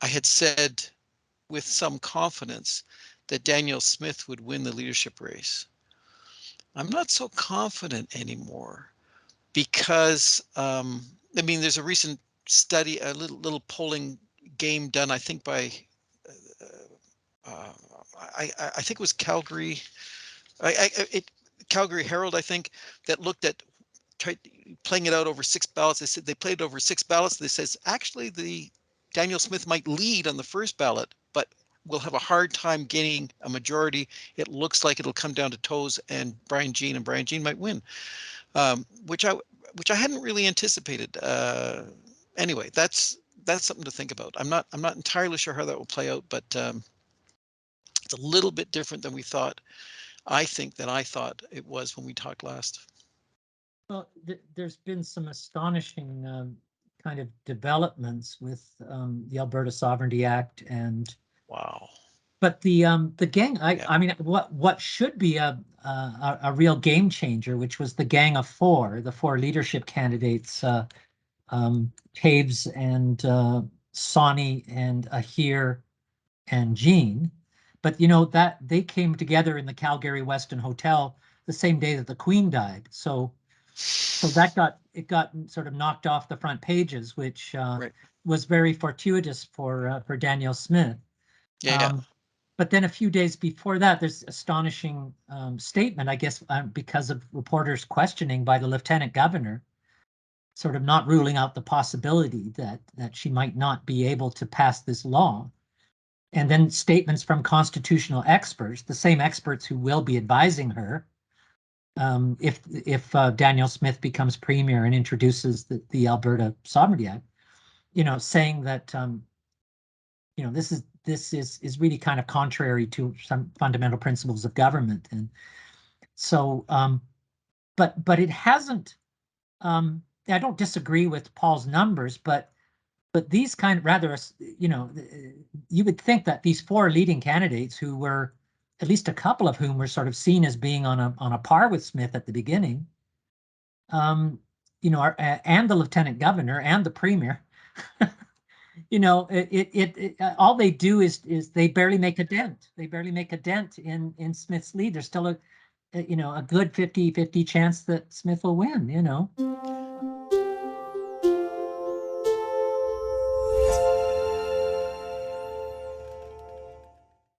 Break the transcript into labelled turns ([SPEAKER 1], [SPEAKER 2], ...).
[SPEAKER 1] I had said with some confidence that Danielle Smith would win the leadership race. I'm not so confident anymore because, I mean, there's a recent study, a little polling game done, I think by, uh, I think it was Calgary, Calgary Herald, I think, that looked at tried playing it out over 6 ballots. They said they played over 6 ballots. They says actually the Danielle Smith might lead on the first ballot, but we'll have a hard time getting a majority. It looks like it'll come down to Toews and Brian Jean, and Brian Jean might win, which I hadn't really anticipated. Anyway, that's something to think about. I'm not entirely sure how that will play out, but it's a little bit different than we thought. I thought it was when we talked last.
[SPEAKER 2] Well, there's been some astonishing kind of developments with the Alberta Sovereignty Act, and
[SPEAKER 1] Wow.
[SPEAKER 2] but the gang. I mean, what should be a real game changer, which was the Gang of Four, the four leadership candidates, Toews and Sonny and Ahir and Jean. But you know that they came together in the Calgary Westin Hotel the same day that the Queen died. So that got sort of knocked off the front pages, which
[SPEAKER 1] Right.
[SPEAKER 2] was very fortuitous for Danielle Smith.
[SPEAKER 1] Yeah.
[SPEAKER 2] But then a few days before that, there's astonishing statement, I guess, because of reporters questioning by the lieutenant governor, sort of not ruling out the possibility that she might not be able to pass this law. And then statements from constitutional experts, the same experts who will be advising her if Danielle Smith becomes premier and introduces the Alberta Sovereignty Act, you know, saying that you know this is really kind of contrary to some fundamental principles of government, and so but it hasn't. I don't disagree with Paul's numbers, but these kind of rather, you know, you would think that these four leading candidates, who were at least a couple of whom were sort of seen as being on a par with Smith at the beginning, you know, and the lieutenant governor and the premier, you know, all they do is they barely make a dent. They barely make a dent in Smith's lead. There's still a you know, a good 50-50 chance that Smith will win, you know.